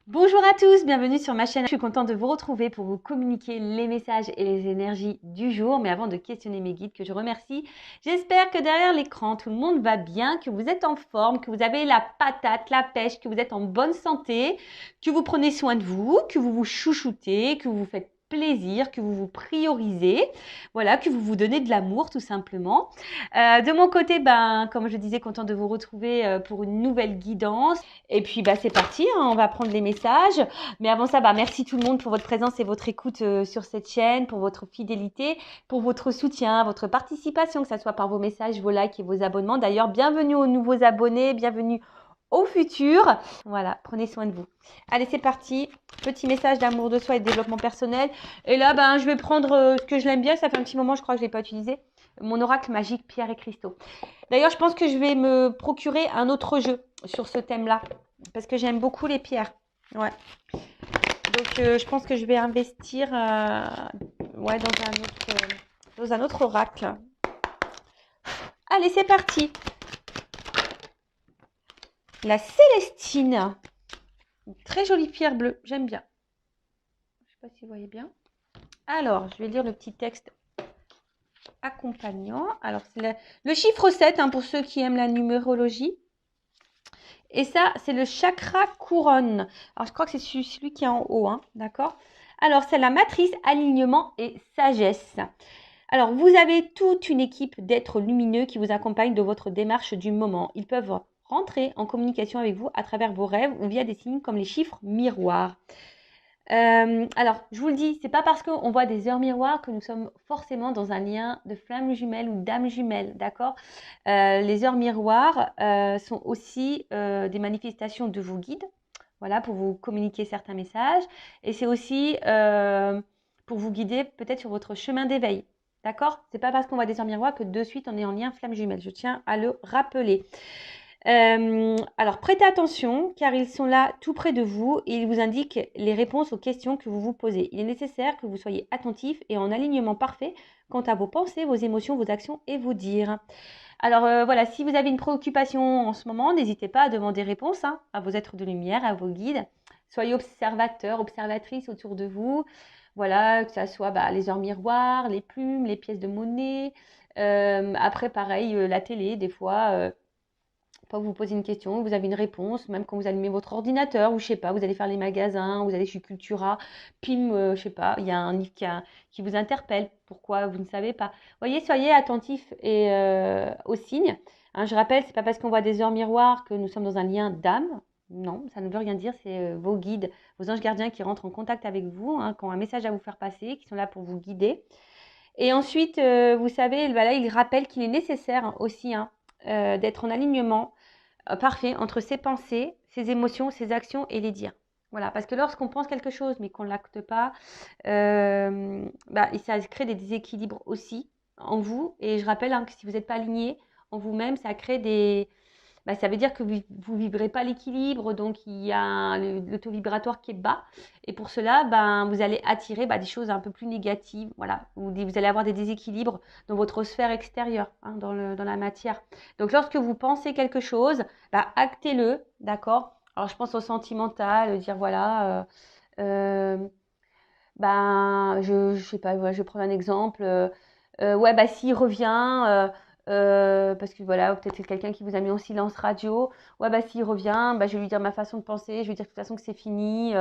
Bonjour à tous, bienvenue sur ma chaîne. Je suis contente de vous retrouver pour vous communiquer les messages et les énergies du jour. Mais avant de questionner mes guides, que je remercie, j'espère que derrière l'écran, tout le monde va bien, que vous êtes en forme, que vous avez la patate, la pêche, que vous êtes en bonne santé, que vous prenez soin de vous, que vous vous chouchoutez, que vous vous faites plaisir, que vous vous priorisez, voilà, que vous vous donnez de l'amour tout simplement. De mon côté, comme je disais, contente de vous retrouver pour une nouvelle guidance. Et puis, c'est parti, hein, on va prendre les messages. Mais avant ça, merci tout le monde pour votre présence et votre écoute sur cette chaîne, pour votre fidélité, pour votre soutien, votre participation, que ce soit par vos messages, vos likes et vos abonnements. D'ailleurs, bienvenue aux nouveaux abonnés, bienvenue au futur. Voilà, prenez soin de vous. Allez, c'est parti. Petit message d'amour de soi et de développement personnel. Et là, je vais prendre ce que je l'aime bien. Ça fait un petit moment, je crois que je ne l'ai pas utilisé. Mon oracle magique, pierre et cristaux. D'ailleurs, je pense que je vais me procurer un autre jeu sur ce thème-là. Parce que j'aime beaucoup les pierres. Ouais. Donc, je pense que je vais investir dans un autre oracle. Allez, c'est parti. La Célestine. Une très jolie pierre bleue. J'aime bien. Je ne sais pas si vous voyez bien. Alors, je vais lire le petit texte accompagnant. Alors, c'est le chiffre 7 pour ceux qui aiment la numérologie. Et ça, c'est le chakra couronne. Alors, je crois que c'est celui qui est en haut, d'accord? Alors, c'est la matrice alignement et sagesse. Alors, vous avez toute une équipe d'êtres lumineux qui vous accompagnent de votre démarche du moment. Ils peuvent rentrer en communication avec vous à travers vos rêves ou via des signes comme les chiffres miroirs. Alors, je vous le dis, c'est pas parce qu'on voit des heures miroirs que nous sommes forcément dans un lien de flamme jumelle ou d'âme jumelle, d'accord? Les heures miroirs sont aussi des manifestations de vos guides, voilà, pour vous communiquer certains messages. Et c'est aussi pour vous guider peut-être sur votre chemin d'éveil, d'accord? C'est pas parce qu'on voit des heures miroirs que de suite on est en lien flamme jumelle. Je tiens à le rappeler. Alors, prêtez attention car ils sont là tout près de vous et ils vous indiquent les réponses aux questions que vous vous posez. Il est nécessaire que vous soyez attentif et en alignement parfait quant à vos pensées, vos émotions, vos actions et vos dires. Alors voilà, si vous avez une préoccupation en ce moment, n'hésitez pas à demander réponse à vos êtres de lumière, à vos guides. Soyez observateurs, observatrices autour de vous. Voilà, que ça soit les heures miroirs, les plumes, les pièces de monnaie. Après, pareil, la télé, des fois vous posez une question, vous avez une réponse, même quand vous allumez votre ordinateur, ou je sais pas, vous allez faire les magasins, vous allez chez Cultura, pim, je sais pas, il y a un livre qui vous interpelle, pourquoi vous ne savez pas. Voyez, soyez attentifs et aux signes. Je rappelle, c'est pas parce qu'on voit des heures miroirs que nous sommes dans un lien d'âme. Non, ça ne veut rien dire, c'est vos guides, vos anges gardiens qui rentrent en contact avec vous, qui ont un message à vous faire passer, qui sont là pour vous guider. Et ensuite, vous savez, là, il rappelle qu'il est nécessaire aussi d'être en alignement parfait entre ses pensées, ses émotions, ses actions et les dires. Voilà, parce que lorsqu'on pense quelque chose mais qu'on ne l'acte pas, ça crée des déséquilibres aussi en vous. Et je rappelle que si vous n'êtes pas aligné en vous-même, ça crée ça veut dire que vous ne vibrez pas l'équilibre, donc il y a le taux vibratoire qui est bas. Et pour cela, vous allez attirer des choses un peu plus négatives. Voilà, vous allez avoir des déséquilibres dans votre sphère extérieure, dans la matière. Donc lorsque vous pensez quelque chose, actez-le, d'accord? Alors je pense au sentimental, dire voilà, je sais pas, je vais prendre un exemple. S'il revient, parce que voilà, peut-être c'est quelqu'un qui vous a mis en silence radio. Ouais, s'il revient, je vais lui dire ma façon de penser, je vais lui dire de toute façon que c'est fini.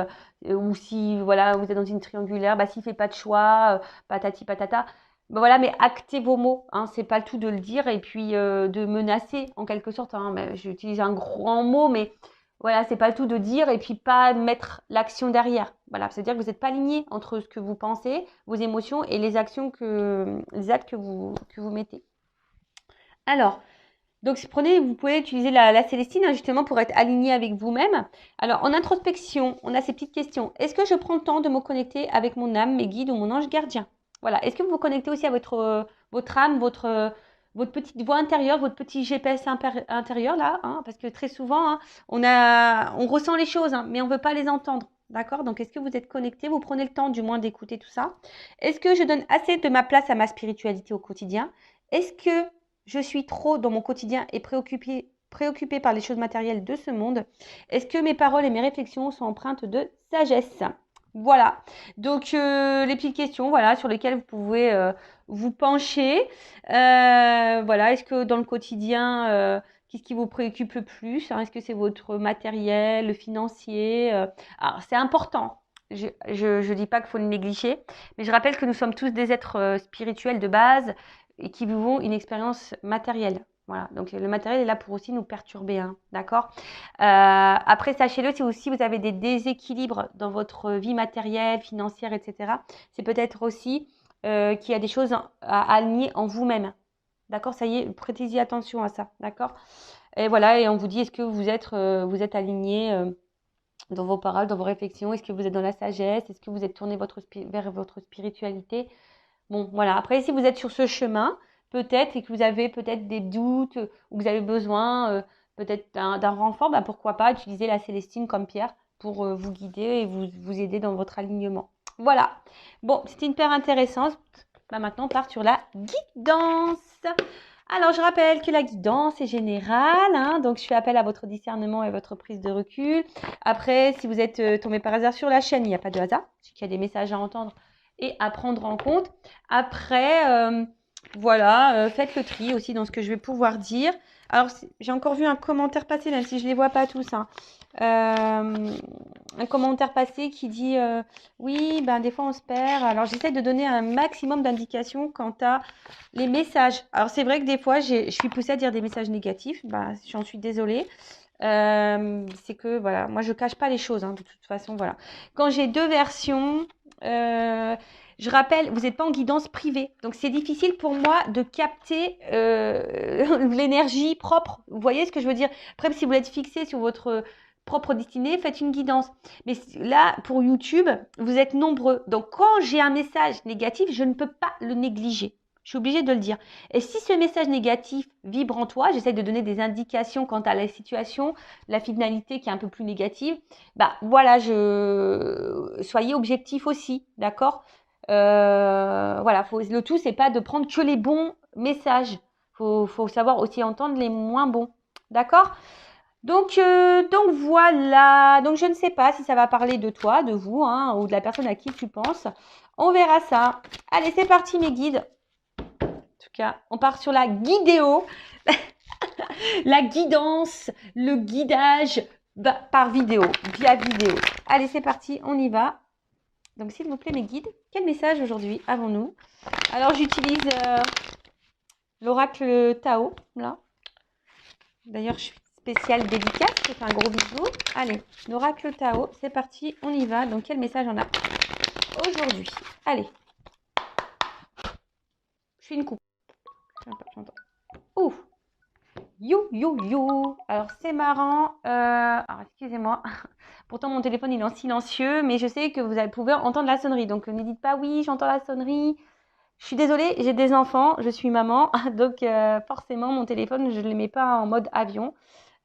Ou si voilà, vous êtes dans une triangulaire, s'il fait pas de choix, patati patata. Voilà, mais actez vos mots, c'est pas le tout de le dire et puis de menacer en quelque sorte. J'utilise un grand mot, mais voilà, c'est pas le tout de dire et puis pas mettre l'action derrière. Voilà, c'est-à-dire que vous n'êtes pas aligné entre ce que vous pensez, vos émotions et les actes que vous mettez. Alors, donc vous pouvez utiliser la Célestine justement pour être aligné avec vous-même. Alors, en introspection, on a ces petites questions. Est-ce que je prends le temps de me connecter avec mon âme, mes guides ou mon ange gardien? Voilà. Est-ce que vous vous connectez aussi à votre âme, votre petite voix intérieure, votre petit GPS intérieur là, parce que très souvent, on ressent les choses, mais on ne veut pas les entendre. D'accord? Donc, est-ce que vous êtes connecté? Vous prenez le temps du moins d'écouter tout ça? Est-ce que je donne assez de ma place à ma spiritualité au quotidien? Est-ce que je suis trop dans mon quotidien et préoccupé par les choses matérielles de ce monde? Est-ce que mes paroles et mes réflexions sont empreintes de sagesse? Voilà, donc les petites questions voilà, sur lesquelles vous pouvez vous pencher. Voilà, est-ce que dans le quotidien, qu'est-ce qui vous préoccupe le plus, hein? Est-ce que c'est votre matériel, le financier? Alors, c'est important. Je dis pas qu'il faut le négliger, mais je rappelle que nous sommes tous des êtres spirituels de base et qui vivons une expérience matérielle. Voilà, donc le matériel est là pour aussi nous perturber, hein, d'accord? Après, sachez-le, si aussi vous avez des déséquilibres dans votre vie matérielle, financière, etc., c'est peut-être aussi qu'il y a des choses à aligner en vous-même. D'accord? Ça y est, prêtez-y attention à ça. D'accord? Et voilà, et on vous dit, est-ce que vous êtes aligné dans vos paroles, dans vos réflexions? Est-ce que vous êtes dans la sagesse? Est-ce que vous êtes tourné vers votre spiritualité? Bon, voilà. Après, si vous êtes sur ce chemin, peut-être, et que vous avez peut-être des doutes, ou que vous avez besoin peut-être d'un renfort, bah, pourquoi pas utiliser la Célestine comme pierre pour vous guider et vous aider dans votre alignement. Voilà. Bon, c'était une paire intéressante. Bah, maintenant, on part sur la guidance. Alors, je rappelle que la guidance est générale, hein, donc je fais appel à votre discernement et votre prise de recul. Après, si vous êtes tombé par hasard sur la chaîne, il n'y a pas de hasard, c'est qu'il y a des messages à entendre et à prendre en compte. Après, voilà, faites le tri aussi dans ce que je vais pouvoir dire. Alors, j'ai encore vu un commentaire passer, même si je ne les vois pas tous, hein. Un commentaire passé qui dit oui, ben des fois on se perd. Alors, j'essaie de donner un maximum d'indications quant à les messages. Alors, c'est vrai que des fois, je suis poussée à dire des messages négatifs. Ben, j'en suis désolée. C'est que, voilà, moi, je cache pas les choses, hein, de toute façon, voilà. Quand j'ai deux versions, je rappelle, vous n'êtes pas en guidance privée. Donc, c'est difficile pour moi de capter l'énergie propre. Vous voyez ce que je veux dire? Après, si vous êtes fixé sur votre propre destinée, faites une guidance. Mais là, pour YouTube, vous êtes nombreux. Donc, quand j'ai un message négatif, je ne peux pas le négliger. Je suis obligée de le dire. Et si ce message négatif vibre en toi, j'essaie de donner des indications quant à la situation, la finalité qui est un peu plus négative. Bah voilà, soyez objectif aussi, d'accord? Voilà, le tout, c'est pas de prendre que les bons messages. Faut savoir aussi entendre les moins bons, d'accord? Donc voilà. Donc je ne sais pas si ça va parler de toi, de vous, hein, ou de la personne à qui tu penses. On verra ça. Allez, c'est parti mes guides. En tout cas, on part sur la guidéo, la guidance, le guidage par vidéo, via vidéo. Allez, c'est parti, on y va. Donc, s'il vous plaît, mes guides, quel message aujourd'hui avons-nous? Alors, j'utilise l'oracle Tao, là. D'ailleurs, je suis spéciale dédicace, je fais un gros bisou. Allez, l'oracle Tao, c'est parti, on y va. Donc, quel message on a aujourd'hui? Allez. Je fais une coupe. Ouf. You. Alors, c'est marrant. Alors, excusez-moi. Pourtant, mon téléphone, il est en silencieux, mais je sais que vous pouvez entendre la sonnerie. Donc, ne dites pas oui, j'entends la sonnerie. Je suis désolée, j'ai des enfants, je suis maman. Donc, forcément, mon téléphone, je ne le mets pas en mode avion.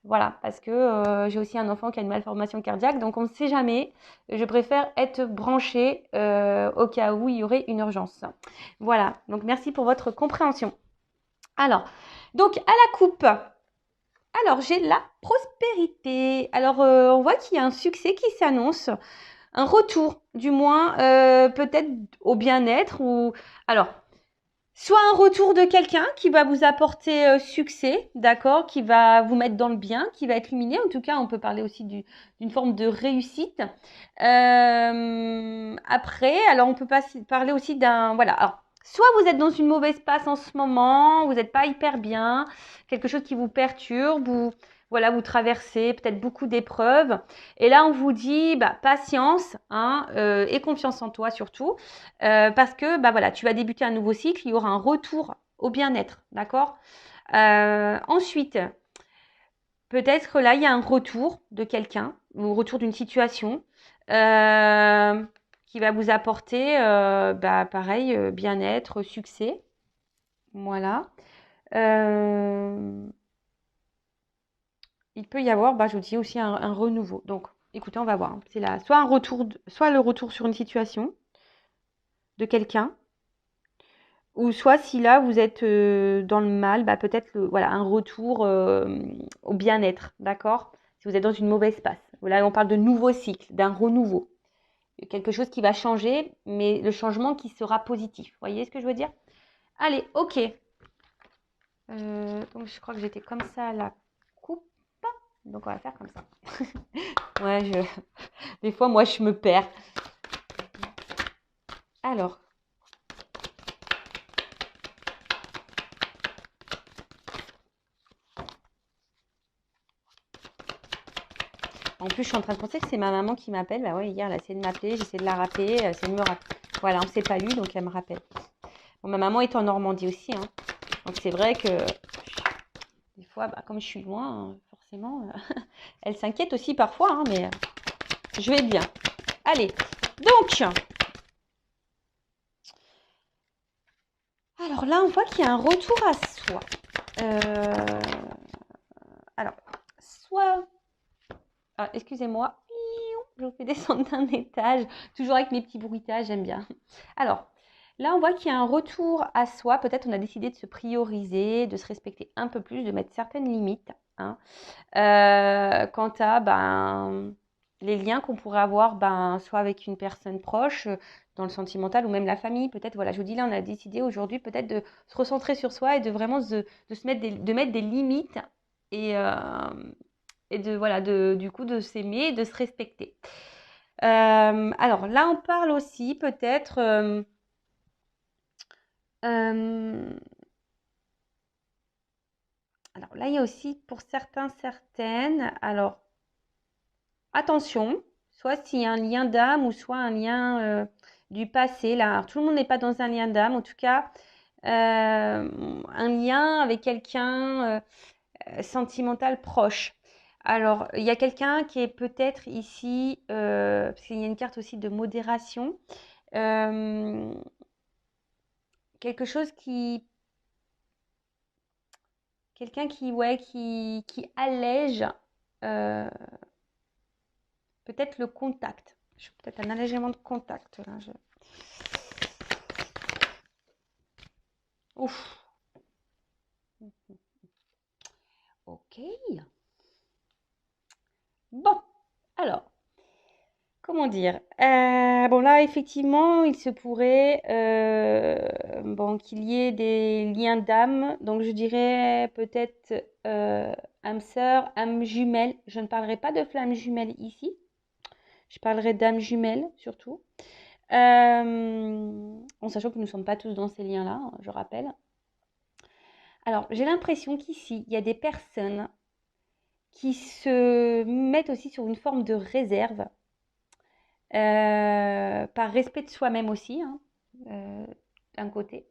Voilà, parce que j'ai aussi un enfant qui a une malformation cardiaque. Donc, on ne sait jamais. Je préfère être branchée au cas où il y aurait une urgence. Voilà. Donc, merci pour votre compréhension. Alors, donc, à la coupe. Alors, j'ai la prospérité. Alors, on voit qu'il y a un succès qui s'annonce, un retour, du moins, peut-être au bien-être ou... Alors, soit un retour de quelqu'un qui va vous apporter succès, d'accord, qui va vous mettre dans le bien, qui va être lumineux. En tout cas, on peut parler aussi d'une forme de réussite. Après, alors, on peut parler aussi d'un... Voilà, alors, soit vous êtes dans une mauvaise passe en ce moment, vous n'êtes pas hyper bien, quelque chose qui vous perturbe, voilà, vous traversez peut-être beaucoup d'épreuves. Et là, on vous dit, patience, hein, et confiance en toi surtout, parce que, voilà, tu vas débuter un nouveau cycle, il y aura un retour au bien-être, d'accord? Ensuite, peut-être là, il y a un retour de quelqu'un, ou retour d'une situation, qui va vous apporter, pareil, bien-être, succès. Voilà. Il peut y avoir, je vous dis aussi un renouveau. Donc, écoutez, on va voir. C'est là, soit le retour sur une situation de quelqu'un, Ou soit si là, vous êtes dans le mal, bah, peut-être voilà, un retour au bien-être, d'accord? Si vous êtes dans une mauvaise passe. Là, on parle de nouveau cycle, d'un renouveau. Quelque chose qui va changer, mais le changement qui sera positif. Vous voyez ce que je veux dire? Allez, ok. Donc, je crois que j'étais comme ça à la coupe. Donc, on va faire comme ça. Ouais, des fois, moi, je me perds. Alors. En plus, je suis en train de penser que c'est ma maman qui m'appelle. Bah ouais, hier, elle a essayé de m'appeler. J'essaie de la rappeler. Elle essaie de me rappeler. Voilà, on ne s'est pas eu, donc elle me rappelle. Bon, ma maman est en Normandie aussi, hein. Donc, c'est vrai que des fois, bah, comme je suis loin, forcément, elle s'inquiète aussi parfois, hein, mais je vais bien. Allez, donc, alors là, on voit qu'il y a un retour à soi. Alors, soit... Ah, excusez-moi, je vous fais descendre d'un étage, toujours avec mes petits bruitages, j'aime bien. Alors, là, on voit qu'il y a un retour à soi. Peut-être on a décidé de se prioriser, de se respecter un peu plus, de mettre certaines limites, hein. Quant à les liens qu'on pourrait avoir, soit avec une personne proche, dans le sentimental, ou même la famille. Peut-être, voilà, je vous dis, là, on a décidé aujourd'hui peut-être de se recentrer sur soi et de vraiment de mettre des limites et voilà, du coup, de s'aimer et de se respecter. Alors là, on parle aussi peut-être... alors là, il y a aussi pour certains, certaines... Alors, attention, soit s'il y a un lien d'âme ou soit un lien du passé. Là, alors, tout le monde n'est pas dans un lien d'âme. En tout cas, un lien avec quelqu'un sentimental proche. Alors, il y a quelqu'un qui est peut-être ici, parce qu'il y a une carte aussi de modération, euh, quelque chose qui, quelqu'un qui, ouais, qui allège euh, peut-être le contact. Peut-être un allègement de contact. Là, Ouf. Ok. Bon, alors, comment dire? Bon, là, effectivement, il se pourrait bon, qu'il y ait des liens d'âme. Donc, je dirais peut-être âme sœur, âme jumelle. Je ne parlerai pas de flamme jumelle ici. Je parlerai d'âme jumelle surtout. En sachant que nous ne sommes pas tous dans ces liens-là, je rappelle. Alors, j'ai l'impression qu'ici, il y a des personnes qui se mettent aussi sur une forme de réserve, par respect de soi-même aussi, hein, d'un côté,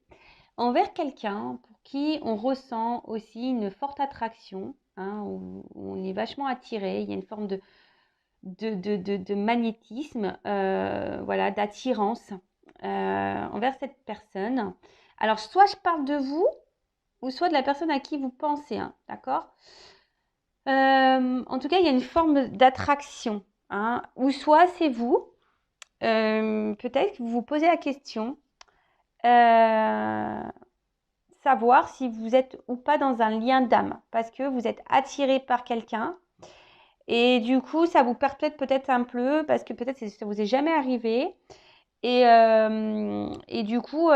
envers quelqu'un pour qui on ressent aussi une forte attraction, hein, où on est vachement attiré, il y a une forme de magnétisme, voilà, d'attirance envers cette personne. Alors, soit je parle de vous, ou soit de la personne à qui vous pensez, hein, d'accord? En tout cas, il y a une forme d'attraction, hein, ou soit c'est vous, peut-être que vous vous posez la question, savoir si vous êtes ou pas dans un lien d'âme, parce que vous êtes attiré par quelqu'un, et du coup, ça vous perpète peut-être un peu, parce que peut-être ça vous est jamais arrivé, et du coup,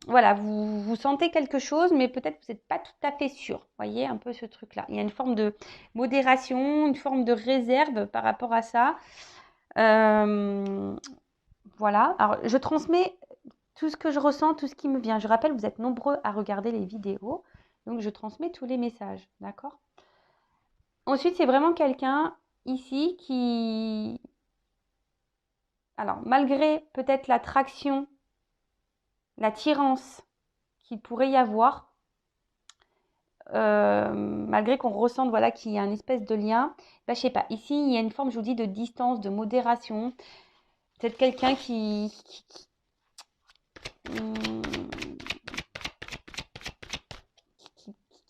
voilà, vous sentez quelque chose, mais peut-être vous n'êtes pas tout à fait sûr. Vous voyez un peu ce truc-là. Il y a une forme de modération, une forme de réserve par rapport à ça. Voilà. Alors, je transmets tout ce que je ressens, tout ce qui me vient. Je rappelle, vous êtes nombreux à regarder les vidéos. Donc, je transmets tous les messages. D'accord? Ensuite, c'est vraiment quelqu'un ici qui... Alors, malgré peut-être l'attraction, l'attirance qu'il pourrait y avoir, malgré qu'on ressente voilà, qu'il y a une espèce de lien, je sais pas, ici il y a une forme, je vous dis, de distance, de modération. Peut-être quelqu'un qui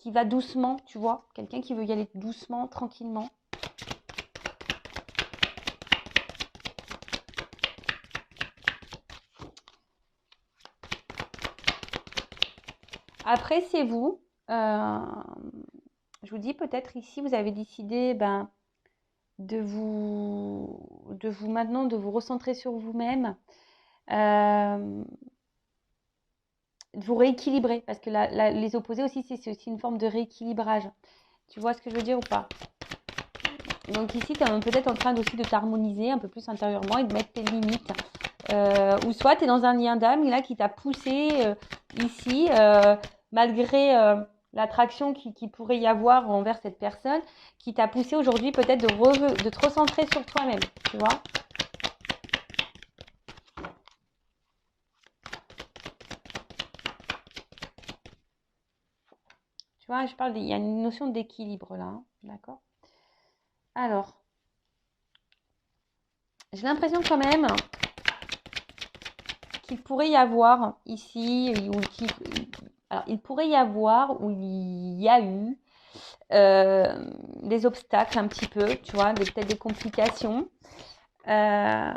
va doucement, tu vois, quelqu'un qui veut y aller doucement, tranquillement. Après, c'est vous. Je vous dis peut-être ici, vous avez décidé de vous maintenant, de vous recentrer sur vous-même, de vous rééquilibrer. Parce que les opposés aussi, c'est aussi une forme de rééquilibrage. Tu vois ce que je veux dire ou pas? Donc ici, tu es peut-être en train aussi de t'harmoniser un peu plus intérieurement et de mettre tes limites. Ou soit tu es dans un lien d'âme là qui t'a poussé ici, malgré l'attraction qui pourrait y avoir envers cette personne, qui t'a poussé aujourd'hui peut-être de te recentrer sur toi-même, tu vois. Tu vois, il y a une notion d'équilibre là, hein, d'accord? Alors, j'ai l'impression quand même qu'il pourrait y avoir ici, alors il pourrait y avoir, ou il y a eu, des obstacles un petit peu, tu vois, peut-être des complications. Ouais,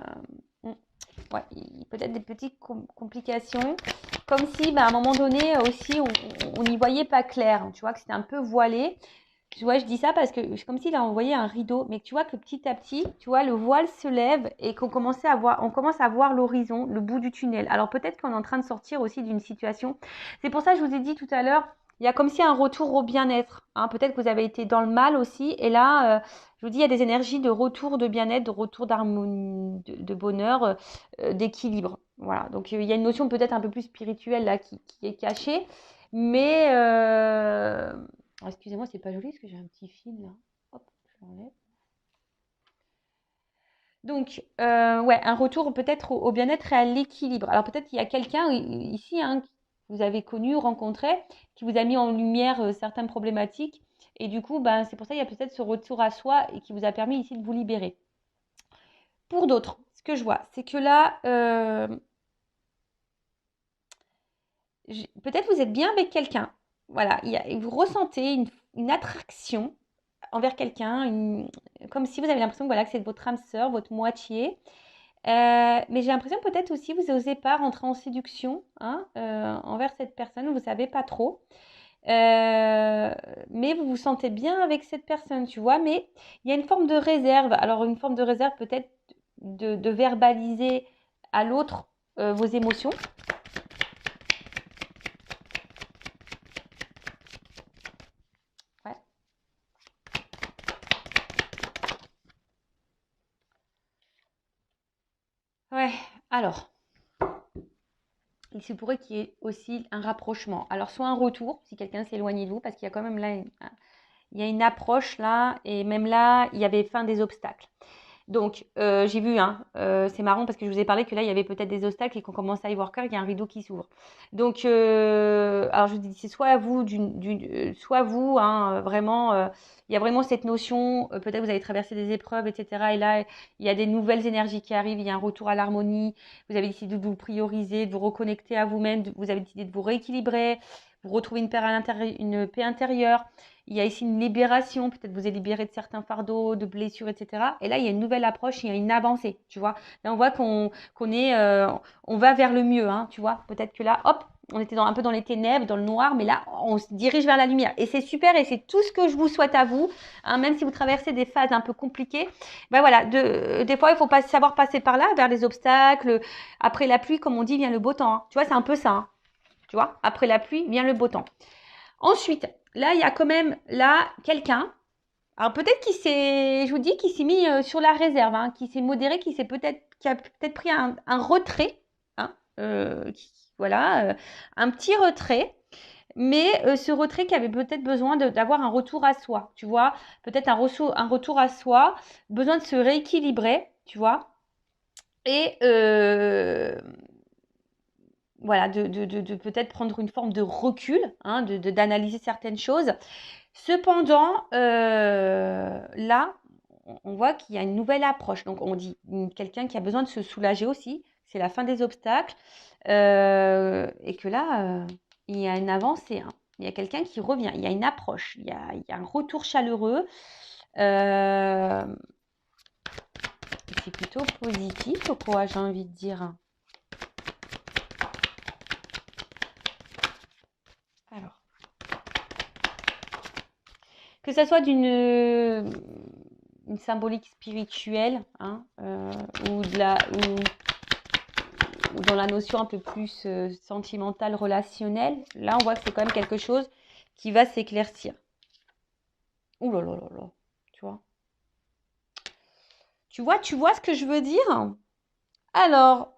peut-être des petites complications, comme si à un moment donné aussi on n'y voyait pas clair, tu vois, que c'était un peu voilé. Tu vois, je dis ça parce que c'est comme s'il a envoyé un rideau, mais tu vois que petit à petit, tu vois, le voile se lève et on commence à voir l'horizon, le bout du tunnel. Alors peut-être qu'on est en train de sortir aussi d'une situation. C'est pour ça que je vous ai dit tout à l'heure, il y a comme si un retour au bien-être, hein. Peut-être que vous avez été dans le mal aussi, et là, je vous dis, il y a des énergies de retour de bien-être, de retour d'harmonie, de bonheur, d'équilibre. Voilà. Donc il y a une notion peut-être un peu plus spirituelle là qui est cachée, mais excusez-moi, c'est pas joli parce que j'ai un petit fil là. Hop, je l'enlève. Donc, ouais, un retour peut-être au bien-être et à l'équilibre. Alors peut-être qu'il y a quelqu'un ici, hein, que vous avez connu, rencontré, qui vous a mis en lumière certaines problématiques. Et du coup, c'est pour ça qu'il y a peut-être ce retour à soi et qui vous a permis ici de vous libérer. Pour d'autres, ce que je vois, c'est que là, peut-être vous êtes bien avec quelqu'un. Voilà, vous ressentez une attraction envers quelqu'un, comme si vous avez l'impression que, voilà, que c'est votre âme sœur, votre moitié. Mais j'ai l'impression peut-être aussi vous n'osez pas rentrer en séduction, hein, envers cette personne, vous ne savez pas trop. Mais vous vous sentez bien avec cette personne, tu vois. Mais il y a une forme de réserve. Alors une forme de réserve peut-être de verbaliser à l'autre vos émotions. Ouais. Ouais. Alors, il se pourrait qu'il y ait aussi un rapprochement. Alors, soit un retour, si quelqu'un s'éloigne de vous, parce qu'il y a quand même là, il y a une approche là, et même là, il y avait fin des obstacles. Donc, j'ai vu, hein, c'est marrant parce que je vous ai parlé que là, il y avait peut-être des obstacles et qu'on commence à y voir clair, il y a un rideau qui s'ouvre. Donc, alors je vous dis, c'est soit vous, soit vous, hein, vraiment, il y a vraiment cette notion, peut-être vous avez traversé des épreuves, etc. Et là, il y a des nouvelles énergies qui arrivent, il y a un retour à l'harmonie, vous avez décidé de vous prioriser, de vous reconnecter à vous-même, vous avez décidé de vous rééquilibrer, vous retrouvez une paix intérieure. Il y a ici une libération, peut-être vous êtes libéré de certains fardeaux, de blessures, etc. Et là, il y a une nouvelle approche, il y a une avancée, tu vois. Là, on voit qu'on est, on va vers le mieux, hein, tu vois. Peut-être que là, hop, on était un peu dans les ténèbres, dans le noir, mais là, on se dirige vers la lumière. Et c'est super, et c'est tout ce que je vous souhaite à vous, hein, même si vous traversez des phases un peu compliquées. Voilà, des fois, il faut pas savoir passer par là, vers les obstacles. Après la pluie, comme on dit, vient le beau temps, hein. Tu vois, c'est un peu ça, hein. Tu vois, après la pluie vient le beau temps. Ensuite, là, il y a quand même là quelqu'un. Alors peut-être je vous dis, qui s'est mis sur la réserve, hein, qui s'est modéré, qui a peut-être pris un retrait, hein, voilà, un petit retrait. Mais ce retrait qui avait peut-être besoin d'avoir un retour à soi, tu vois, peut-être un retour à soi, besoin de se rééquilibrer, tu vois, et voilà, de peut-être prendre une forme de recul, hein, d'analyser certaines choses. Cependant, là, on voit qu'il y a une nouvelle approche. Donc, on dit quelqu'un qui a besoin de se soulager aussi. C'est la fin des obstacles. Et que là, il y a une avancée, hein. Il y a quelqu'un qui revient. Il y a une approche. Il y a un retour chaleureux. C'est plutôt positif, quoi, j'ai envie de dire. Alors, que ça soit une symbolique spirituelle, hein, ou dans la notion un peu plus sentimentale, relationnelle, là on voit que c'est quand même quelque chose qui va s'éclaircir. Ouh là là là là, tu vois. Tu vois ce que je veux dire? Alors,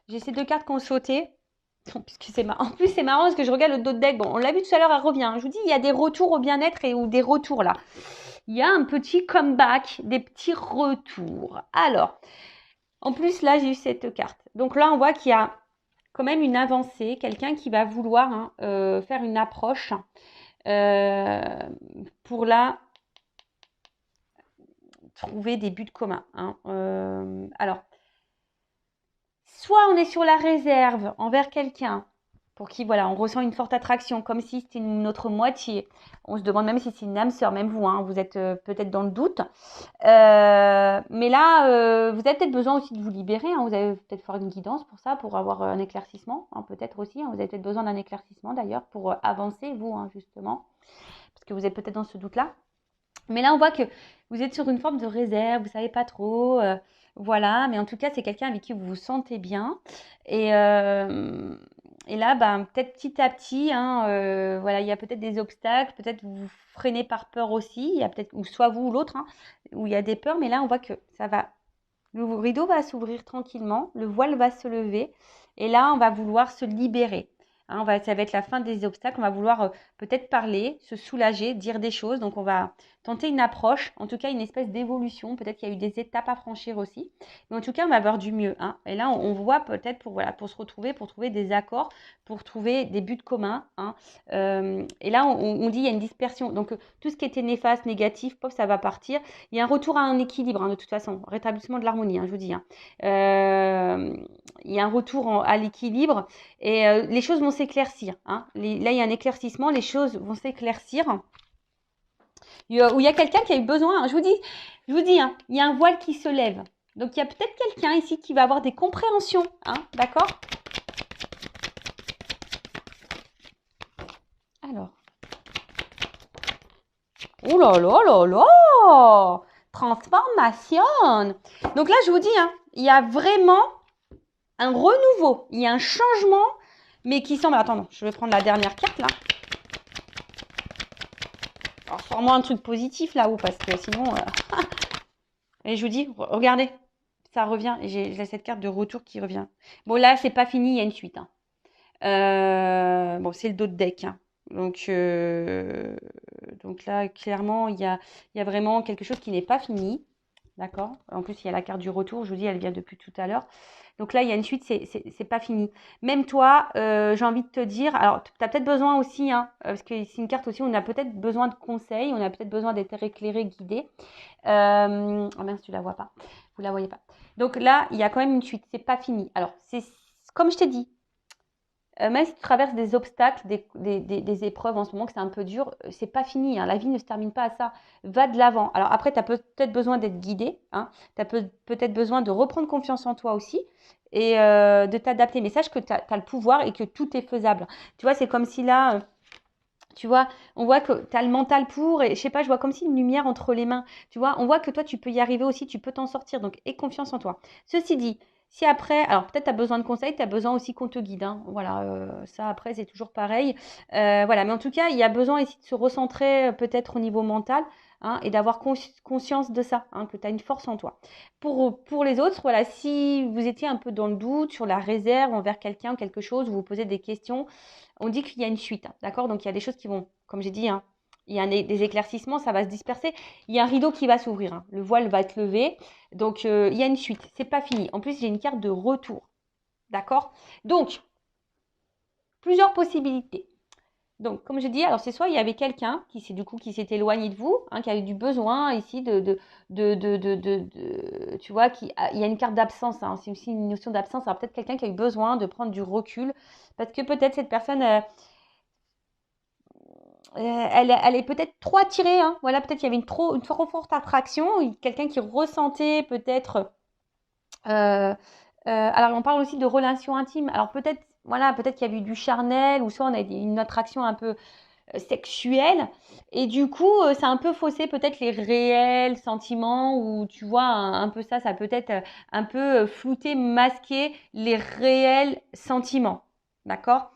j'ai ces deux cartes qui ont sauté. Puisque c'est en plus, c'est marrant parce que je regarde le dos de deck. Bon, on l'a vu tout à l'heure, elle revient. Je vous dis, il y a des retours au bien-être ou des retours là. Il y a un petit comeback, des petits retours. Alors, en plus, là, j'ai eu cette carte. Donc là, on voit qu'il y a quand même une avancée. Quelqu'un qui va vouloir faire une approche pour là trouver des buts communs. Hein. Alors, soit on est sur la réserve envers quelqu'un pour qui, voilà, on ressent une forte attraction, comme si c'était notre moitié. On se demande même si c'est une âme sœur, même vous, hein, vous êtes peut-être dans le doute. Mais là, vous avez peut-être besoin aussi de vous libérer. Hein, vous avez peut-être faire une guidance pour ça, pour avoir un éclaircissement, hein, peut-être aussi. Hein, vous avez peut-être besoin d'un éclaircissement d'ailleurs pour avancer, vous, hein, justement, parce que vous êtes peut-être dans ce doute-là. Mais là, on voit que vous êtes sur une forme de réserve, vous ne savez pas trop. Voilà, mais en tout cas, c'est quelqu'un avec qui vous vous sentez bien. Et là, ben, peut-être petit à petit, hein, voilà, il y a peut-être des obstacles, peut-être vous vous freinez par peur aussi, il y a peut-être, ou soit vous ou l'autre, hein, où il y a des peurs, mais là, on voit que ça va, le rideau va s'ouvrir tranquillement, le voile va se lever, et là, on va vouloir se libérer. Hein, ça va être la fin des obstacles, on va vouloir peut-être parler, se soulager, dire des choses, donc on va tenter une approche, en tout cas une espèce d'évolution, peut-être qu'il y a eu des étapes à franchir aussi, mais en tout cas on va avoir du mieux. Hein. Et là on voit peut-être pour se retrouver, pour trouver des accords, pour trouver des buts communs. Hein. Et là on dit il y a une dispersion, donc tout ce qui était néfaste, négatif, pop, ça va partir. Il y a un retour à un équilibre, hein, de toute façon, rétablissement de l'harmonie, hein, je vous dis. Hein. Il y a un retour à l'équilibre et les choses vont s'éclaircir. Hein. Là il y a un éclaircissement, les choses vont s'éclaircir. Où il y a quelqu'un qui a eu besoin, hein, je vous dis, hein, il y a un voile qui se lève. Donc il y a peut-être quelqu'un ici qui va avoir des compréhensions, hein, d'accord? Alors. Oh là là là là! Transformation! Donc là, je vous dis, hein, il y a vraiment un renouveau, il y a un changement, mais qui semble... Attends, non, je vais prendre la dernière carte, là. Alors, sors-moi un truc positif, là-haut, parce que sinon... Et je vous dis, regardez, ça revient. J'ai cette carte de retour qui revient. Bon, là, c'est pas fini, il y a une suite. Hein. Bon, c'est le dos de deck. Hein. Donc là, clairement, il y a vraiment quelque chose qui n'est pas fini. D'accord? En plus, il y a la carte du retour. Je vous dis, elle vient depuis tout à l'heure. Donc là, il y a une suite, c'est pas fini. Même toi, j'ai envie de te dire, alors tu as peut-être besoin aussi, hein, parce que c'est une carte aussi, on a peut-être besoin de conseils, on a peut-être besoin d'être éclairé, guidé. Oh mince, tu la vois pas. Vous la voyez pas. Donc là, il y a quand même une suite, c'est pas fini. Alors, c'est comme je t'ai dit, même si tu traverses des obstacles, des épreuves en ce moment, que c'est un peu dur, c'est pas fini. Hein. La vie ne se termine pas à ça. Va de l'avant. Alors après, tu as peut-être besoin d'être guidé. Hein. Tu as peut-être besoin de reprendre confiance en toi aussi et de t'adapter. Mais sache que tu as le pouvoir et que tout est faisable. Tu vois, c'est comme si là... tu vois, on voit que tu as le mental pour, et je sais pas, je vois comme si une lumière entre les mains. Tu vois, on voit que toi, tu peux y arriver aussi, tu peux t'en sortir. Donc, aie confiance en toi. Ceci dit, si après, alors peut-être tu as besoin de conseils, tu as besoin aussi qu'on te guide. Hein. Voilà, ça après, c'est toujours pareil. Voilà, mais en tout cas, il y a besoin ici de se recentrer peut-être au niveau mental. Hein, et d'avoir conscience de ça, hein, que tu as une force en toi. Pour les autres, voilà, si vous étiez un peu dans le doute sur la réserve envers quelqu'un, quelque chose, vous vous posez des questions, on dit qu'il y a une suite, hein, d'accord? Donc il y a des choses qui vont, comme j'ai dit, hein, il y a des éclaircissements, ça va se disperser. Il y a un rideau qui va s'ouvrir, hein, le voile va être levé. Donc il y a une suite, c'est pas fini. En plus, j'ai une carte de retour, d'accord? Donc, plusieurs possibilités. Donc, comme je dis, alors c'est soit il y avait quelqu'un qui s'est éloigné de vous, hein, qui avait du besoin ici tu vois, il y a une carte d'absence, hein, c'est aussi une notion d'absence. Alors peut-être quelqu'un qui a eu besoin de prendre du recul, parce que peut-être cette personne, elle est peut-être trop attirée, hein, voilà, peut-être il y avait une trop forte attraction, quelqu'un qui ressentait peut-être, alors on parle aussi de relations intimes, alors peut-être voilà, peut-être qu'il y a eu du charnel, ou soit on a une attraction un peu sexuelle, et du coup, ça a un peu faussé peut-être les réels sentiments, ou tu vois, un peu ça peut être un peu flouter, masquer les réels sentiments, d'accord?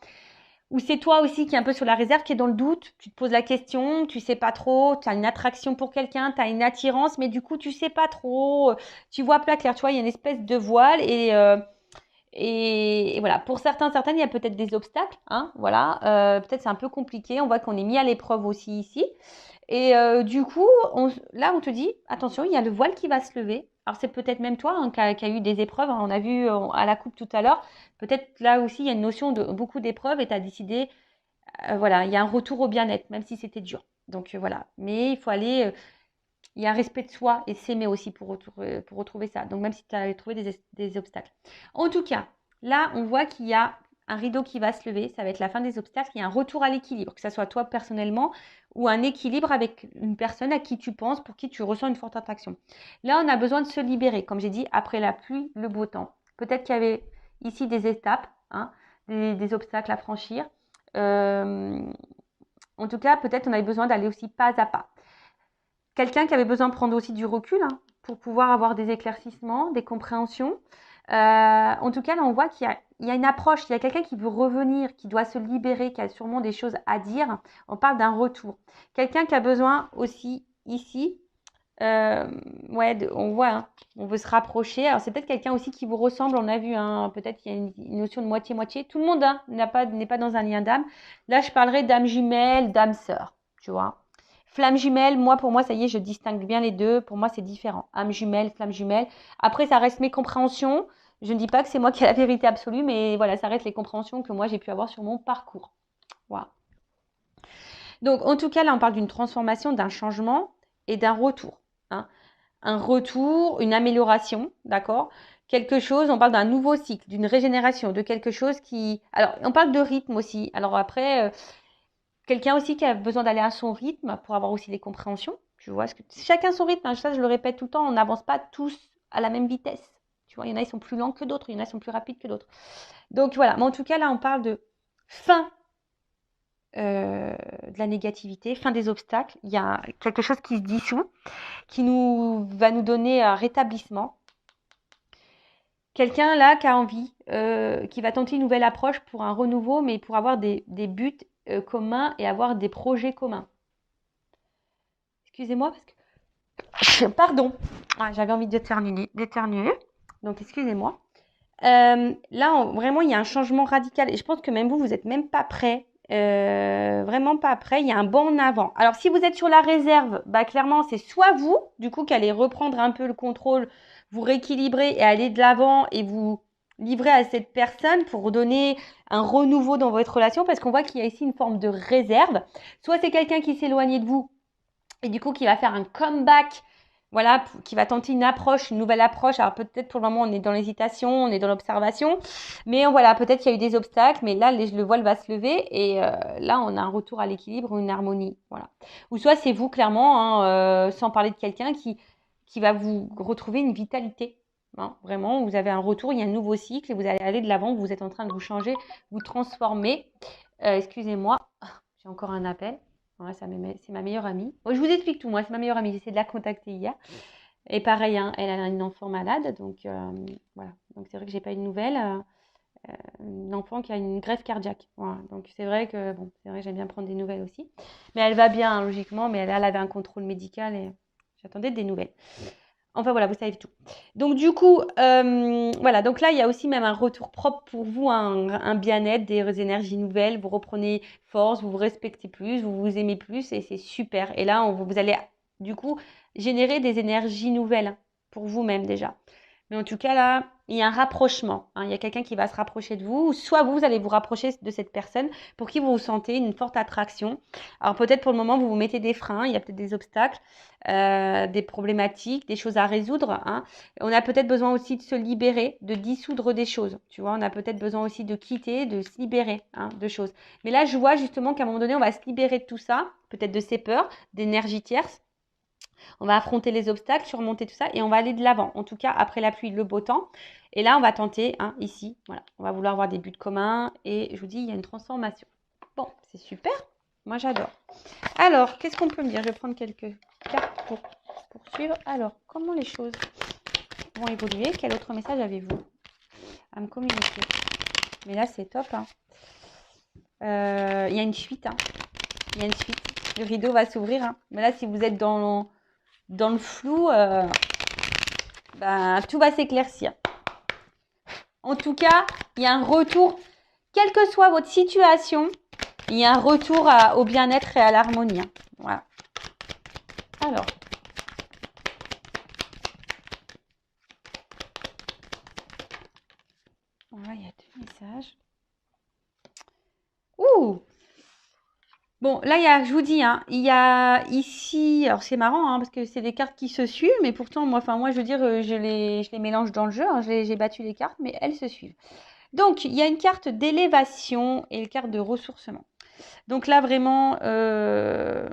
Ou c'est toi aussi qui est un peu sur la réserve, qui est dans le doute, tu te poses la question, tu sais pas trop, tu as une attraction pour quelqu'un, tu as une attirance, mais du coup, tu sais pas trop, tu vois pas clair, tu vois, il y a une espèce de voile, et voilà, pour certaines, il y a peut-être des obstacles, hein, voilà, peut-être c'est un peu compliqué, on voit qu'on est mis à l'épreuve aussi ici. Et du coup, là, on te dit, attention, il y a le voile qui va se lever. Alors, c'est peut-être même toi hein, qui a eu des épreuves, hein, on a vu à la coupe tout à l'heure. Peut-être là aussi, il y a une notion de beaucoup d'épreuves et tu as décidé, voilà, il y a un retour au bien-être, même si c'était dur. Donc, voilà. Mais il faut aller, il y a un respect de soi et s'aimer aussi pour retrouver ça. Donc, même si tu as trouvé des obstacles. En tout cas, là, on voit qu'il y a un rideau qui va se lever. Ça va être la fin des obstacles. Il y a un retour à l'équilibre, que ce soit toi personnellement ou un équilibre avec une personne à qui tu penses, pour qui tu ressens une forte attraction. Là, on a besoin de se libérer. Comme j'ai dit, après la pluie, le beau temps. Peut-être qu'il y avait ici des étapes, hein, des obstacles à franchir. En tout cas, peut-être on avait besoin d'aller aussi pas à pas. Quelqu'un qui avait besoin de prendre aussi du recul hein, pour pouvoir avoir des éclaircissements, des compréhensions. En tout cas, là, on voit qu'il y a une approche, il y a quelqu'un qui veut revenir, qui doit se libérer, qui a sûrement des choses à dire. On parle d'un retour. Quelqu'un qui a besoin aussi ici, ouais, on voit, hein, on veut se rapprocher. Alors, c'est peut-être quelqu'un aussi qui vous ressemble, on a vu, hein, peut-être qu'il y a une notion de moitié-moitié. Tout le monde hein, n'est pas dans un lien d'âme. Là, je parlerai d'âme jumelle, d'âme sœur, tu vois. Flamme jumelle, pour moi, ça y est, je distingue bien les deux. Pour moi, c'est différent. Âme jumelle, flamme jumelle. Après, ça reste mes compréhensions. Je ne dis pas que c'est moi qui ai la vérité absolue, mais voilà, ça reste les compréhensions que moi, j'ai pu avoir sur mon parcours. Voilà. Donc, en tout cas, là, on parle d'une transformation, d'un changement et d'un retour. Hein. Un retour, une amélioration, d'accord? Quelque chose, on parle d'un nouveau cycle, d'une régénération, de quelque chose qui… Alors, on parle de rythme aussi. Alors après… quelqu'un aussi qui a besoin d'aller à son rythme pour avoir aussi des compréhensions. Tu vois, chacun son rythme. Hein, ça, je le répète tout le temps, on n'avance pas tous à la même vitesse. Tu vois, il y en a, ils sont plus lents que d'autres, il y en a, ils sont plus rapides que d'autres. Donc voilà, mais en tout cas, là, on parle de fin de la négativité, fin des obstacles. Il y a quelque chose qui se dissout, qui va nous donner un rétablissement. Quelqu'un là qui a envie, qui va tenter une nouvelle approche pour un renouveau, mais pour avoir des buts communs et avoir des projets communs. Excusez-moi parce que… Pardon. Ah, j'avais envie d'éternuer. Donc, excusez-moi. Là, vraiment, il y a un changement radical. Et je pense que même vous n'êtes même pas prêt. Vraiment pas prêt. Il y a un bond en avant. Alors, si vous êtes sur la réserve, bah, clairement, c'est soit vous, du coup, qui allez reprendre un peu le contrôle, vous rééquilibrer et aller de l'avant et vous livrer à cette personne pour donner un renouveau dans votre relation, parce qu'on voit qu'il y a ici une forme de réserve. Soit c'est quelqu'un qui s'éloigne de vous et du coup qui va faire un comeback, voilà, qui va tenter une nouvelle approche. Alors peut-être pour le moment on est dans l'hésitation, on est dans l'observation, mais voilà, peut-être qu'il y a eu des obstacles, mais là le voile va se lever et là on a un retour à l'équilibre, une harmonie, voilà. Ou soit c'est vous clairement, hein, sans parler de quelqu'un qui va vous retrouver une vitalité. Hein, vraiment, vous avez un retour, il y a un nouveau cycle et vous allez aller de l'avant, vous êtes en train de vous changer, vous transformer. Excusez-moi, j'ai encore un appel. Ouais, c'est ma meilleure amie. Bon, je vous explique tout, moi, c'est ma meilleure amie. J'ai essayé de la contacter hier. Et pareil, hein, elle a une enfant malade. Donc, voilà. Donc, c'est vrai que j'ai pas eu de nouvelles. Une enfant qui a une greffe cardiaque. Voilà. Donc, c'est vrai que, bon, c'est vrai que j'aime bien prendre des nouvelles aussi. Mais elle va bien, hein, logiquement. Mais elle avait un contrôle médical et j'attendais des nouvelles. Enfin voilà, vous savez tout. Donc du coup, voilà, donc là, il y a aussi même un retour propre pour vous, un bien-être, des énergies nouvelles, vous reprenez force, vous vous respectez plus, vous vous aimez plus et c'est super. Et là, vous allez du coup générer des énergies nouvelles pour vous-même déjà. Mais en tout cas, là, il y a un rapprochement. Hein, il y a quelqu'un qui va se rapprocher de vous, ou soit vous allez vous rapprocher de cette personne pour qui vous ressentez une forte attraction. Alors peut-être pour le moment, vous vous mettez des freins, il y a peut-être des obstacles, des problématiques, des choses à résoudre. Hein. On a peut-être besoin aussi de se libérer, de dissoudre des choses. Tu vois, on a peut-être besoin aussi de quitter, de se libérer hein, de choses. Mais là, je vois justement qu'à un moment donné, on va se libérer de tout ça, peut-être de ces peurs, d'énergie tierce. On va affronter les obstacles, surmonter tout ça et on va aller de l'avant. En tout cas, après la pluie, le beau temps. Et là, on va tenter, hein, ici, voilà, on va vouloir avoir des buts communs et je vous dis, il y a une transformation. Bon, c'est super. Moi, j'adore. Alors, qu'est-ce qu'on peut me dire? Je vais prendre quelques cartes pour poursuivre. Alors, comment les choses vont évoluer? Quel autre message avez-vous à me communiquer? Mais là, c'est top. Hein. Il y a une suite. Hein. Il y a une suite. Le rideau va s'ouvrir. Hein. Mais là, si vous êtes dans le flou, ben, tout va s'éclaircir. En tout cas, il y a un retour, quelle que soit votre situation, il y a un retour au bien-être et à l'harmonie. Hein. Voilà. Alors. Voilà, il y a 2 messages. Ouh! Bon, là, je vous dis, hein, il y a ici, alors c'est marrant, hein, parce que c'est des cartes qui se suivent, mais pourtant, moi, je veux dire, je les mélange dans le jeu, hein, j'ai battu les cartes, mais elles se suivent. Donc, il y a une carte d'élévation et une carte de ressourcement. Donc là, vraiment, là,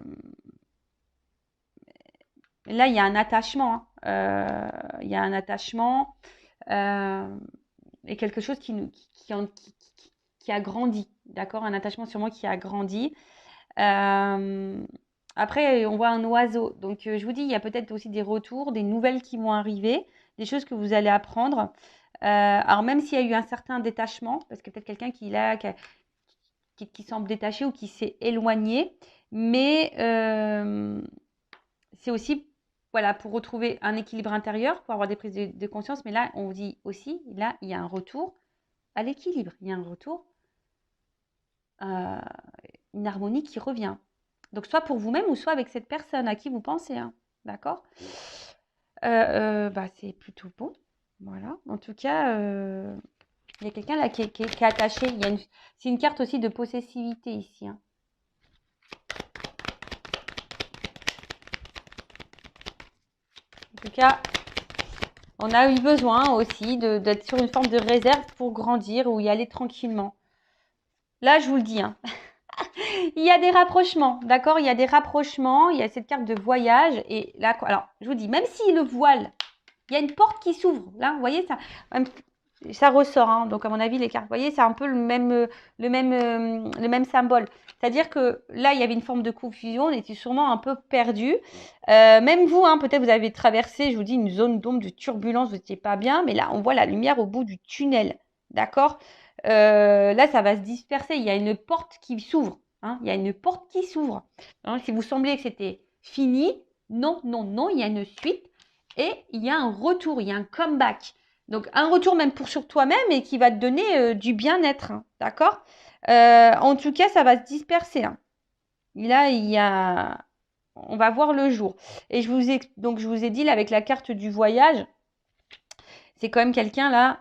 il y a un attachement. Hein. Il y a un attachement et quelque chose qui a grandi, d'accord? Un attachement sûrement qui a grandi. Après, on voit un oiseau. Donc, je vous dis, il y a peut-être aussi des retours, des nouvelles qui vont arriver, des choses que vous allez apprendre. Alors, même s'il y a eu un certain détachement, parce que peut-être quelqu'un qui semble détaché ou qui s'est éloigné, mais c'est aussi, voilà, pour retrouver un équilibre intérieur, pour avoir des prises de conscience. Mais là, on vous dit aussi, là, il y a un retour à l'équilibre. Il y a un retour, une harmonie qui revient. Donc, soit pour vous-même ou soit avec cette personne à qui vous pensez. Hein. D'accord c'est plutôt bon. Voilà. En tout cas, il y a quelqu'un là qui est attaché. C'est une carte aussi de possessivité ici. Hein. En tout cas, on a eu besoin aussi d'être sur une forme de réserve pour grandir ou y aller tranquillement. Là, je vous le dis. Hein. Il y a des rapprochements, d'accord? Il y a des rapprochements, il y a cette carte de voyage. Et là, alors, je vous dis, même si le voile, il y a une porte qui s'ouvre. Là, vous voyez, ça ressort. Hein, donc, à mon avis, les cartes, vous voyez, c'est un peu le même symbole. C'est-à-dire que là, il y avait une forme de confusion, on était sûrement un peu perdu. Même vous, hein, peut-être vous avez traversé, je vous dis, une zone d'ombre, de turbulence, vous n'étiez pas bien. Mais là, on voit la lumière au bout du tunnel, d'accord? Là, ça va se disperser. Il y a une porte qui s'ouvre. Hein, il y a une porte qui s'ouvre. Hein, si vous sembliez que c'était fini, non, non, non, il y a une suite et il y a un retour, il y a un comeback. Donc, un retour même sur toi-même et qui va te donner du bien-être. Hein, d'accord En tout cas, ça va se disperser. Hein. Et là, on va voir le jour. Et je vous ai dit, là, avec la carte du voyage, c'est quand même quelqu'un, là,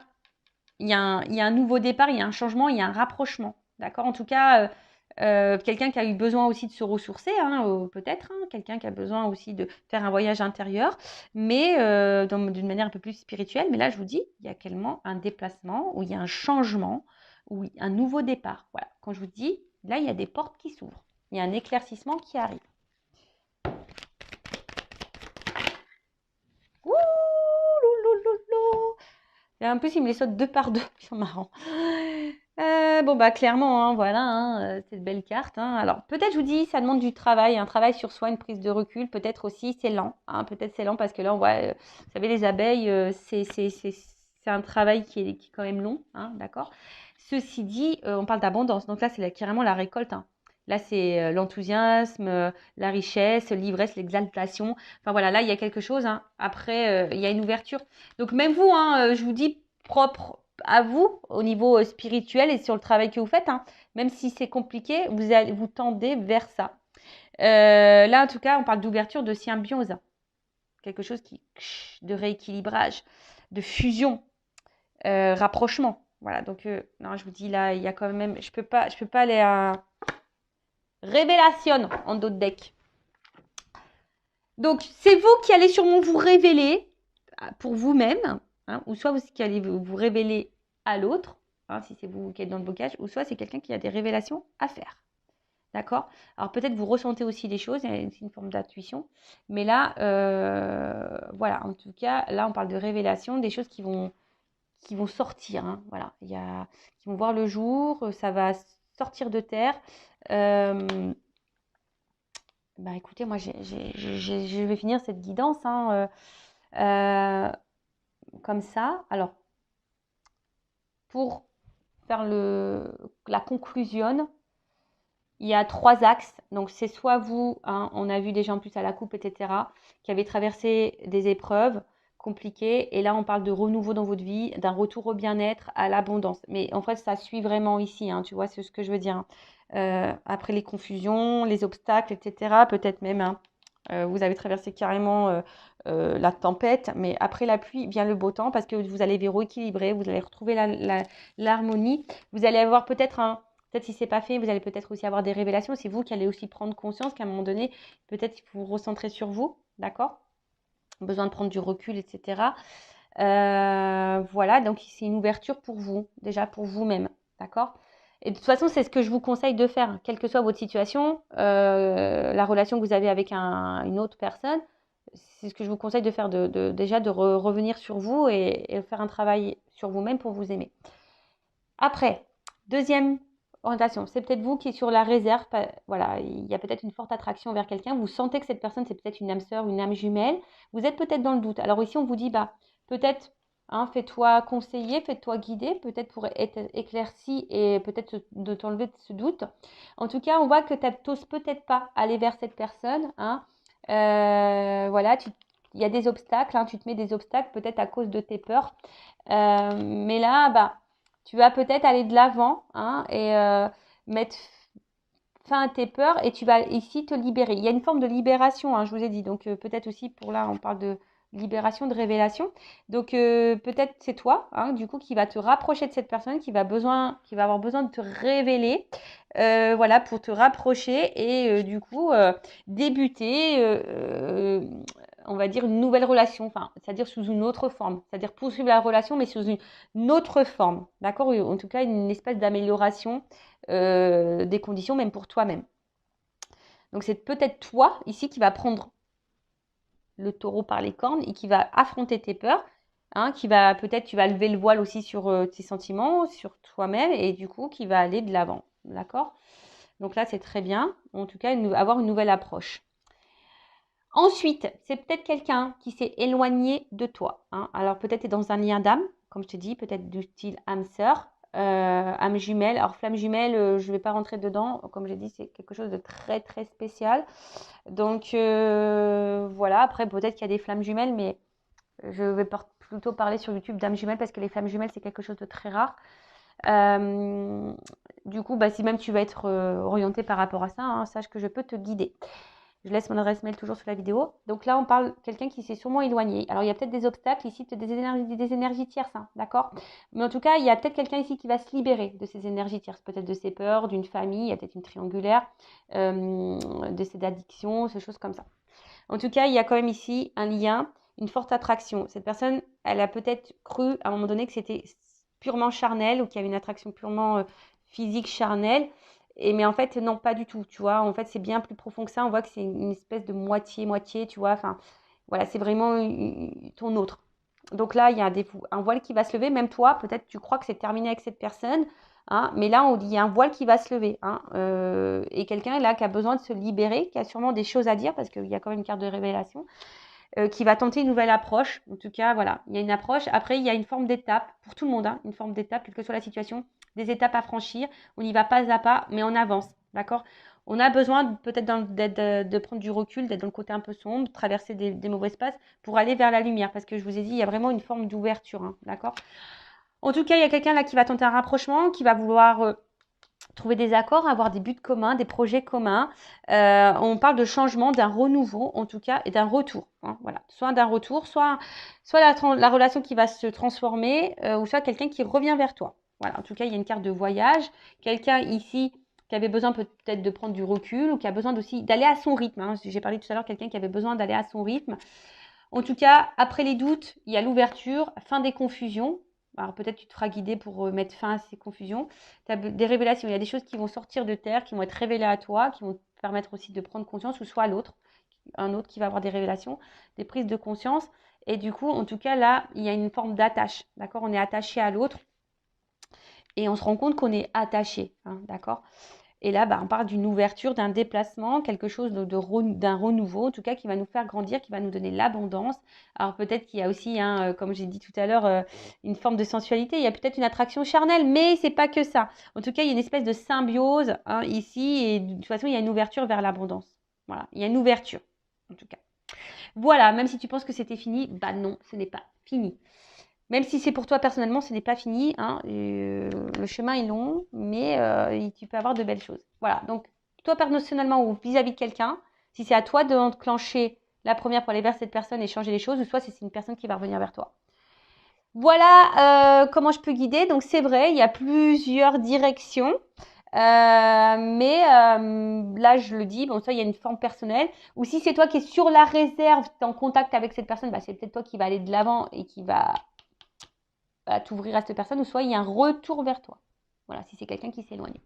il y a un nouveau départ, il y a un changement, il y a un rapprochement. D'accord En tout cas, quelqu'un qui a eu besoin aussi de se ressourcer, hein, peut-être, hein, quelqu'un qui a besoin aussi de faire un voyage intérieur, mais d'une manière un peu plus spirituelle. Mais là, je vous dis, il y a clairement un déplacement, où il y a un changement, où il y a un nouveau départ. Voilà. Quand je vous dis, là, il y a des portes qui s'ouvrent. Il y a un éclaircissement qui arrive. Ouh, loulouloulou. Et en plus, il me les saute 2 par 2. C'est marrant. Clairement, hein, voilà, hein, cette belle carte. Hein. Alors, peut-être, je vous dis, ça demande du travail, un travail sur soi, une prise de recul. Peut-être aussi, c'est lent. Hein, peut-être c'est lent parce que là, on voit, vous savez, les abeilles, c'est un travail qui est quand même long, hein, d'accord. Ceci dit, on parle d'abondance. Donc là, c'est carrément la récolte. Hein. Là, c'est l'enthousiasme, la richesse, l'ivresse, l'exaltation. Enfin, voilà, là, il y a quelque chose. Hein. Après, il y a une ouverture. Donc, même vous, hein, je vous dis, propre à vous au niveau spirituel et sur le travail que vous faites, hein, même si c'est compliqué, vous tendez vers ça. Là, en tout cas, on parle d'ouverture, de symbiose, quelque chose de rééquilibrage, de fusion, rapprochement. Voilà, donc non, je vous dis là, il y a quand même, je peux pas aller à révélation en d'autres decks. Donc, c'est vous qui allez sûrement vous révéler pour vous-même, hein, ou soit vous qui allez vous révéler à l'autre, hein, si c'est vous qui êtes dans le blocage, ou soit c'est quelqu'un qui a des révélations à faire. D'accord? Alors peut-être vous ressentez aussi des choses, c'est une forme d'intuition. Mais là, voilà, en tout cas, là, on parle de révélation, des choses qui vont sortir, hein, voilà, qui vont voir le jour, ça va sortir de terre. Bah écoutez, moi, je vais finir cette guidance hein, comme ça. Alors, pour faire la conclusion, il y a 3 axes. Donc, c'est soit vous, hein, on a vu des gens plus à la coupe, etc., qui avez traversé des épreuves compliquées. Et là, on parle de renouveau dans votre vie, d'un retour au bien-être, à l'abondance. Mais en fait, ça suit vraiment ici, hein, tu vois, c'est ce que je veux dire. Après les confusions, les obstacles, etc., peut-être même, hein, vous avez traversé carrément la tempête, mais après la pluie vient le beau temps parce que vous allez vous rééquilibrer, vous allez retrouver l'harmonie. Vous allez avoir peut-être si c'est pas fait, vous allez peut-être aussi avoir des révélations. C'est vous qui allez aussi prendre conscience qu'à un moment donné, peut-être il faut vous recentrer sur vous, d'accord? Besoin de prendre du recul, etc. Voilà, donc c'est une ouverture pour vous, déjà pour vous-même, d'accord? Et de toute façon, c'est ce que je vous conseille de faire, quelle que soit votre situation, la relation que vous avez avec une autre personne, c'est ce que je vous conseille de faire, déjà de revenir sur vous et faire un travail sur vous-même pour vous aimer. Après, deuxième orientation, c'est peut-être vous qui êtes sur la réserve. Voilà, il y a peut-être une forte attraction vers quelqu'un. Vous sentez que cette personne, c'est peut-être une âme sœur, une âme jumelle. Vous êtes peut-être dans le doute. Alors ici, on vous dit, bah, peut-être, hein, fais-toi conseiller, fais-toi guider, peut-être pour être éclairci et peut-être de t'enlever de ce doute. En tout cas, on voit que tu n'oses peut-être pas aller vers cette personne. Hein. Voilà, il y a des obstacles, hein, tu te mets des obstacles peut-être à cause de tes peurs. Mais là, bah, tu vas peut-être aller de l'avant hein, et mettre fin à tes peurs et tu vas ici te libérer. Il y a une forme de libération, hein, je vous ai dit. Donc peut-être aussi pour là, on parle de libération, de révélation. Donc peut-être c'est toi, hein, du coup, qui va te rapprocher de cette personne, qui va avoir besoin de te révéler, voilà, pour te rapprocher et du coup débuter. On va dire une nouvelle relation, enfin, c'est-à-dire sous une autre forme, c'est-à-dire poursuivre la relation, mais sous une autre forme, d'accord? En tout cas, une espèce d'amélioration des conditions, même pour toi-même. Donc, c'est peut-être toi, ici, qui va prendre le taureau par les cornes et qui va affronter tes peurs, hein, peut-être, tu vas lever le voile aussi sur tes sentiments, sur toi-même, et du coup, qui va aller de l'avant, d'accord? Donc là, c'est très bien, en tout cas, avoir une nouvelle approche. Ensuite, c'est peut-être quelqu'un qui s'est éloigné de toi. Hein. Alors peut-être tu es dans un lien d'âme, comme je te dis, peut-être du style âme sœur, âme jumelle. Alors flamme jumelle, je ne vais pas rentrer dedans. Comme j'ai dit, c'est quelque chose de très très spécial. Donc voilà, après peut-être qu'il y a des flammes jumelles, mais je vais plutôt parler sur YouTube d'âme jumelle parce que les flammes jumelles, c'est quelque chose de très rare. Du coup, bah, si même tu vas être orienté par rapport à ça, hein, sache que je peux te guider. Je laisse mon adresse mail toujours sous la vidéo. Donc là, on parle de quelqu'un qui s'est sûrement éloigné. Alors, il y a peut-être des obstacles ici, peut-être des énergies tierces, hein, d'accord? Mais en tout cas, il y a peut-être quelqu'un ici qui va se libérer de ces énergies tierces, peut-être de ses peurs, d'une famille, il y a peut-être une triangulaire, de ses addictions, ces choses comme ça. En tout cas, il y a quand même ici un lien, une forte attraction. Cette personne, elle a peut-être cru à un moment donné que c'était purement charnel ou qu'il y avait une attraction purement physique, charnelle. Mais en fait, non, pas du tout, tu vois. En fait, c'est bien plus profond que ça. On voit que c'est une espèce de moitié-moitié, tu vois. Enfin, voilà, c'est vraiment ton autre. Donc là, il y a un voile qui va se lever. Même toi, peut-être tu crois que c'est terminé avec cette personne. Hein, mais là, on dit il y a un voile qui va se lever. Hein, et quelqu'un là qui a besoin de se libérer, qui a sûrement des choses à dire parce qu'il y a quand même une carte de révélation. Qui va tenter une nouvelle approche. En tout cas, voilà, il y a une approche. Après, il y a une forme d'étape pour tout le monde, hein, une forme d'étape, quelle que soit la situation, des étapes à franchir. On y va pas à pas, mais on avance, d'accord? On a besoin peut-être de prendre du recul, d'être dans le côté un peu sombre, traverser des mauvais espaces pour aller vers la lumière. Parce que je vous ai dit, il y a vraiment une forme d'ouverture, hein, d'accord? En tout cas, il y a quelqu'un là qui va tenter un rapprochement, qui va vouloir trouver des accords, avoir des buts communs, des projets communs. On parle de changement, d'un renouveau en tout cas, et d'un retour. Hein, voilà. Soit d'un retour, soit la relation qui va se transformer, ou soit quelqu'un qui revient vers toi. Voilà. En tout cas, il y a une carte de voyage. Quelqu'un ici qui avait besoin peut-être de prendre du recul ou qui a besoin aussi d'aller à son rythme. Hein. J'ai parlé tout à l'heure, quelqu'un qui avait besoin d'aller à son rythme. En tout cas, après les doutes, il y a l'ouverture, fin des confusions. Alors peut-être tu te feras guider pour mettre fin à ces confusions. Tu as des révélations, il y a des choses qui vont sortir de terre, qui vont être révélées à toi, qui vont te permettre aussi de prendre conscience, ou soit l'autre, un autre qui va avoir des révélations, des prises de conscience. Et du coup, en tout cas, là, il y a une forme d'attache, d'accord? On est attaché à l'autre et on se rend compte qu'on est attaché, hein, d'accord? Et là, on parle d'une ouverture, d'un déplacement, quelque chose d'un renouveau, en tout cas, qui va nous faire grandir, qui va nous donner l'abondance. Alors peut-être qu'il y a aussi, hein, comme j'ai dit tout à l'heure, une forme de sensualité. Il y a peut-être une attraction charnelle, mais c'est pas que ça. En tout cas, il y a une espèce de symbiose, hein, ici, et de toute façon, il y a une ouverture vers l'abondance. Voilà, il y a une ouverture, en tout cas. Voilà, même si tu penses que c'était fini, non, ce n'est pas fini. Même si c'est pour toi personnellement, ce n'est pas fini, hein, le chemin est long, mais tu peux avoir de belles choses. Voilà, donc toi personnellement ou vis-à-vis de quelqu'un, si c'est à toi de enclencher la première pour aller vers cette personne et changer les choses, ou soit si c'est une personne qui va revenir vers toi. Voilà comment je peux guider. Donc c'est vrai, il y a plusieurs directions. Mais là, je le dis, bon, ça, il y a une forme personnelle. Ou si c'est toi qui es sur la réserve, tu es en contact avec cette personne, c'est peut-être toi qui va aller de l'avant et qui va t'ouvrir à cette personne, ou soit il y a un retour vers toi. Voilà, si c'est quelqu'un qui s'éloigne.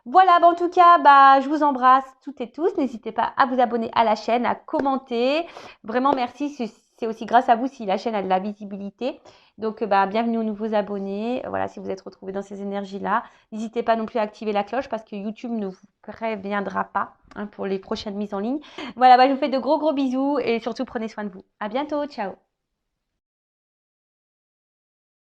Voilà, en tout cas, je vous embrasse toutes et tous. N'hésitez pas à vous abonner à la chaîne, à commenter. Vraiment, merci. C'est aussi grâce à vous si la chaîne a de la visibilité. Donc, bienvenue aux nouveaux abonnés. Voilà, si vous êtes retrouvés dans ces énergies-là. N'hésitez pas non plus à activer la cloche parce que YouTube ne vous préviendra pas, hein, pour les prochaines mises en ligne. Voilà, je vous fais de gros bisous et surtout prenez soin de vous. À bientôt. Ciao.